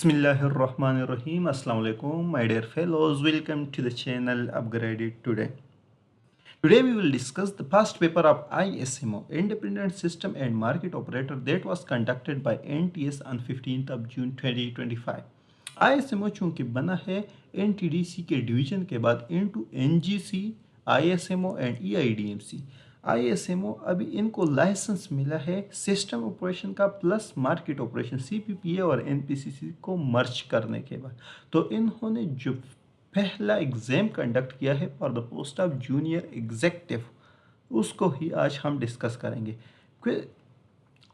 Bismillahirrahmanirrahim. Assalamu alaikum, my dear fellows. Welcome to the channel Upgraded Today. Today we will discuss the past paper of ISMO, Independent System and Market Operator, that was conducted by NTS on 15th of June 2025. ISMO चूंकि बना है NTDC के division के बाद into NGC, ISMO and EIDMC. ISMO अभी इनको licence मिला है सिस्टम ऑपरेशन का प्लस मार्केट ऑपरेशन CPPA और NPCC को मर्ज करने के बाद. तो इन्होंने जो पहला एग्जाम कंडक्ट किया है for the post of junior executive, उसको ही आज हम डिस्कस करेंगे.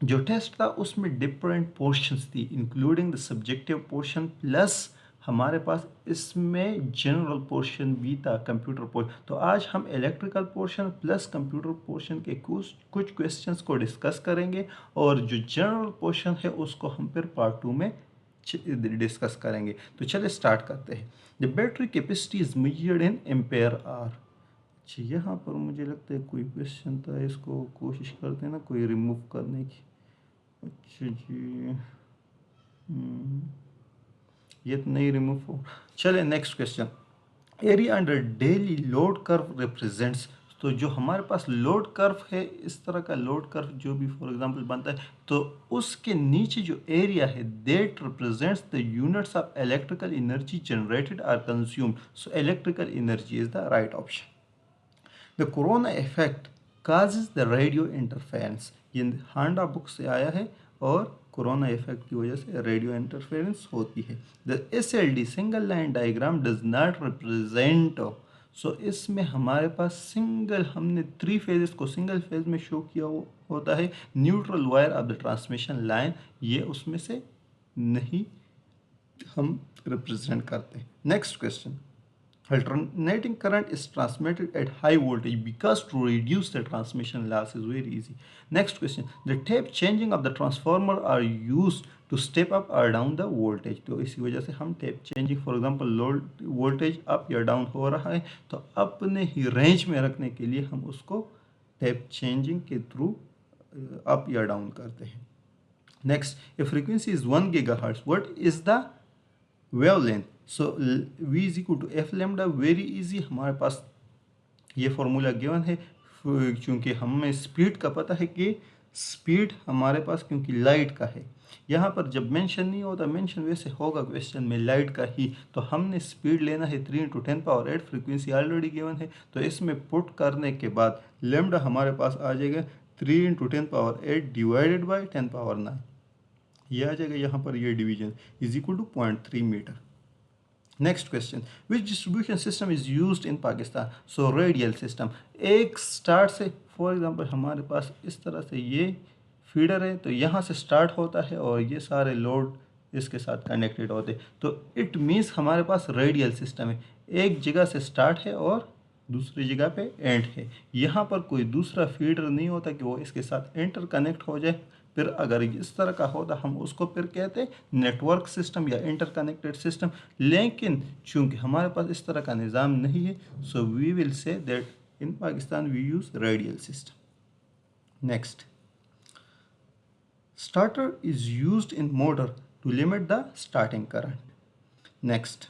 जो टेस्ट था उसमें डिफरेंट पोर्शंस थी including the subjective portion plus हमारे पास इसमें जनरल पोर्शन भी था, कंप्यूटर पोर्शन. तो आज हम electrical portion plus computer portion के कुछ क्वेश्चंस को डिस्कस करेंगे और जो जनरल पोर्शन है उसको हम फिर पार्ट 2 में डिस्कस करेंगे. तो चलिए स्टार्ट करते हैं. The battery capacity is measured in ampere hour. अच्छा, यहाँ पर मुझे लगता है कोई क्वेश्चन था, इसको कोशिश करते हैं ना कोई रिमूव करने की. अच्छा जी, ये तो नहीं रिमूव हो. चलिए next question. Area under daily load curve represents. तो जो हमारे पास लोड कर्व है, इस तरह का लोड कर्व जो भी फॉर एग्जांपल बनता है, तो उसके नीचे जो एरिया है that represents the units of electrical energy generated or consumed. So electrical energy is the right option. The corona effect causes the radio interference. ये हांडा बुक से आया है और कोरोना इफेक्ट की वजह से रेडियो इंटरफेरेंस होती है. The SLD single line diagram does not represent. So इसमें हमारे पास सिंगल, हमने 3 फेजेस को सिंगल फेज में शो किया होता है. Neutral wire of the transmission line, ये उसमें से नहीं हम रिप्रेजेंट करते. Next question. Alternating current is transmitted at high voltage because to reduce the transmission loss is very easy. Next question. The tape changing of the transformer are used to step up or down the voltage. तो इसी वजह से हम tap changing for example load voltage up या down हो रहा है तो अपने ही रेंज में रखने के लिए हम उसको टेप चेंजिंग के थ्रू अप या डाउन करते हैं. Next. A frequency is 1 GHz. What is the wavelength? So V is equal to F lambda. Very easy, हमारे पास ये फॉर्मूला गिवन है. चूँकि हमें स्पीड का पता है कि स्पीड हमारे पास क्योंकि लाइट का है, यहाँ पर जब मेंशन नहीं होता, मेंशन वैसे होगा क्वेश्चन में लाइट का ही, तो हमने स्पीड लेना है 3 × 10⁸. फ्रीक्वेंसी ऑलरेडी गिवन है तो इसमें पुट करने के बाद लेमडा हमारे पास आ जाएगा 3 × 10⁸ डिवाइडेड बाई 10⁹. ये आ जाएगा यहाँ पर, ये division is equal to 0.3 metre. Next question. Which distribution system is used in Pakistan? So radial system. एक स्टार्ट से फॉर एग्जांपल हमारे पास इस तरह से ये फीडर है, तो यहाँ से स्टार्ट होता है और ये सारे लोड इसके साथ कनेक्टेड होते हैं. तो इट मीन्स हमारे पास रेडियल सिस्टम है. एक जगह से स्टार्ट है और दूसरी जगह पे एंड है. यहाँ पर कोई दूसरा फीडर नहीं होता कि वो इसके साथ इंटर कनेक्ट हो जाए. फिर अगर इस तरह का होता हम उसको फिर कहते हैं नेटवर्क सिस्टम या इंटरकनेक्टेड सिस्टम. लेकिन चूंकि हमारे पास इस तरह का निज़ाम नहीं है, so we will say that in Pakistan we use radial system. Next. Starter is used in motor to limit the starting current. Next.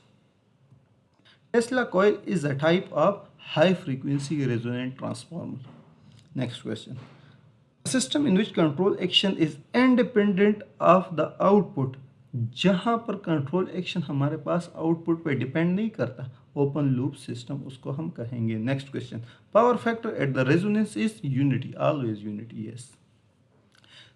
Tesla coil is a type of high frequency resonant transformer. Next question. A system in which control action is independent of the output. जहाँ पर control action हमारे पास output पे depend नहीं करता, open loop system उसको हम कहेंगे. Next question. Power factor at the resonance is unity, always unity. Yes.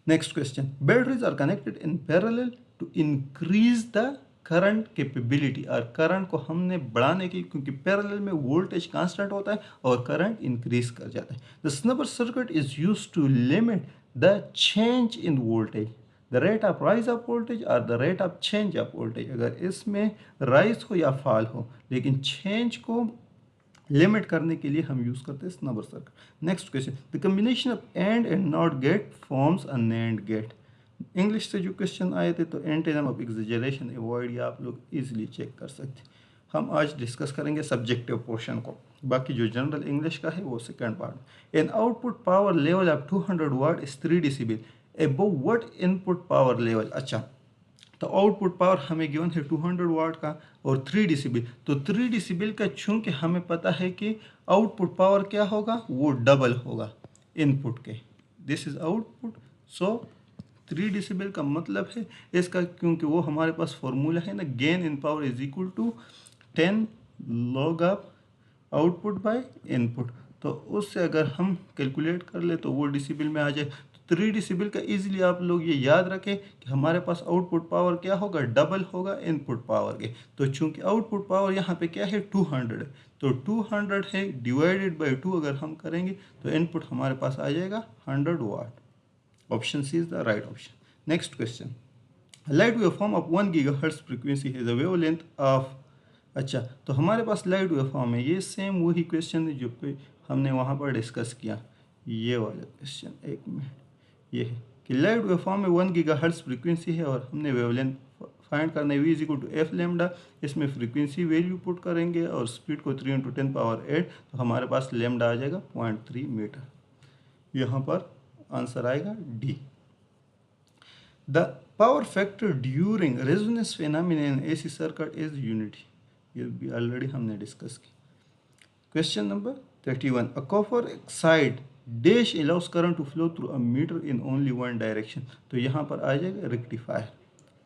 Next question. Batteries are connected in parallel to increase the current capability. और current को हमने बढ़ाने की, क्योंकि पैरेलल में वोल्टेज कांस्टेंट होता है और करंट इंक्रीज कर जाता है. The snubber circuit is used to limit the change in voltage, the rate of rise of voltage और the rate of change of voltage. अगर इसमें राइज हो या फॉल हो, लेकिन चेंज को लिमिट करने के लिए हम यूज़ करते हैं snubber circuit. Next question. The combination of and not gate forms a NAND gate. English से जो क्वेश्चन आए थे तो एंटीनम ऑफ एग्जेजरेशन अवॉइड, या आप लोग इजीली चेक कर सकते. हम आज डिस्कस करेंगे सब्जेक्टिव पोर्शन को, बाकी जो जनरल इंग्लिश का है वो second part. An output power level of 200 what is 3 dB. Above what input power level? अच्छा, तो आउटपुट पावर हमें गिवन है 200 वाट का और 3 डेसिबल। तो 3 डेसिबल का चूंकि हमें पता है कि आउटपुट पावर क्या होगा, वो डबल होगा इनपुट के। This is output, so 3 decibel का मतलब है इसका, क्योंकि वो हमारे पास फॉर्मूला है ना, gain in power is equal to 10 log of output by input. तो उससे अगर हम कैलकुलेट कर ले तो वो डेसिबल में आ जाए। तो 3 डेसिबल का इजीली आप लोग ये याद रखें कि हमारे पास आउटपुट पावर क्या होगा, डबल होगा इनपुट पावर के। तो चूंकि आउटपुट पावर यहाँ पे क्या है 200 है, तो 200 है डिवाइडेड बाई 2 अगर हम करेंगे तो इनपुट हमारे पास आ जाएगा 100 watt. Option C is the right option. Next question, light wave form of 1 gigahertz frequency है द वेवलेंथ ऑफ। अच्छा, तो हमारे पास लाइट वेव फॉर्म है, ये सेम वही क्वेश्चन है जो पे हमने वहाँ पर डिस्कस किया। ये वाला क्वेश्चन, एक मिनट, ये है कि लाइट वेव फॉर्म में 1 गीगाहर्ट्ज फ्रीक्वेंसी है और हमने वेवलेंथ फाइंड करना है v is equal to F lambda. इसमें फ्रीक्वेंसी वैल्यू पुट करेंगे और स्पीड को 3 × 10⁸, तो हमारे पास लेमडा आ जाएगा 0.3 मीटर। यहाँ पर आंसर आएगा D. The power factor during resonance phenomena in AC circuit is unity. ये भी ऑलरेडी हमने डिस्कस की। Question number 31, a copper oxide dash allows current to flow through a metre in only one direction. तो यहाँ पर आ जाएगा rectifier,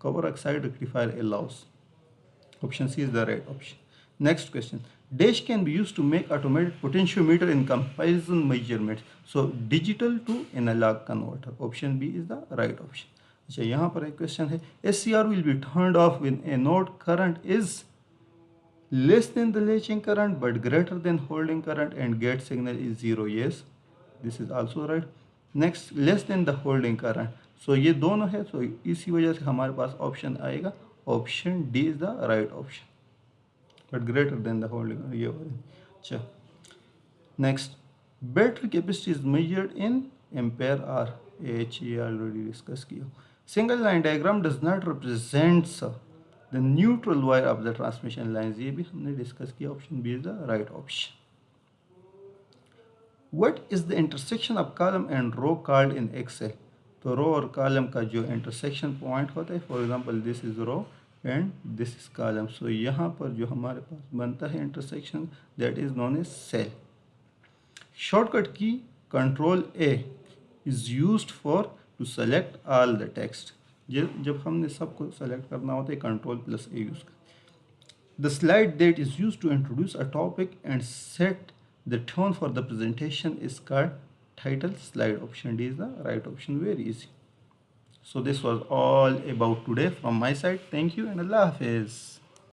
copper oxide rectifier allows. Option C is the right option. Next question, dash can be use to make automated potentiometer in comparison measurement, so digital to analog converter. Option B is the right option. अच्छा, यहाँ पर एक question है, SCR will be turned off when anode current is less than the latching current but greater than holding current and gate signal is 0. Yes, this is also right. Next, less than the holding current, so ये दोनों है, so इसी वजह से हमारे पास option आएगा, option D is the right option, but greater than the holding, ये वाली। अच्छा, next, battery capacity is measured in ampere R H, ये ऑलरेडी डिस्कस किया। Single line diagram does not represents the neutral wire of the transmission lines, ये भी हमने discuss किया। Option B is the right option. What is the intersection of column and row called in Excel. तो रो और column का जो intersection point होता है, for example this is row and this is column, so यहाँ पर जो हमारे पास बनता है intersection, that is known as cell. Shortcut की control A is used for to select all the text. जब हमने सबको सेलेक्ट करना होता है, कंट्रोल प्लस ए यूज कर। The slide that is use to introduce a topic and set the tone for the presentation is called title slide. Option D is the right option, very easy. So this was all about today from my side. Thank you and Allah Hafiz.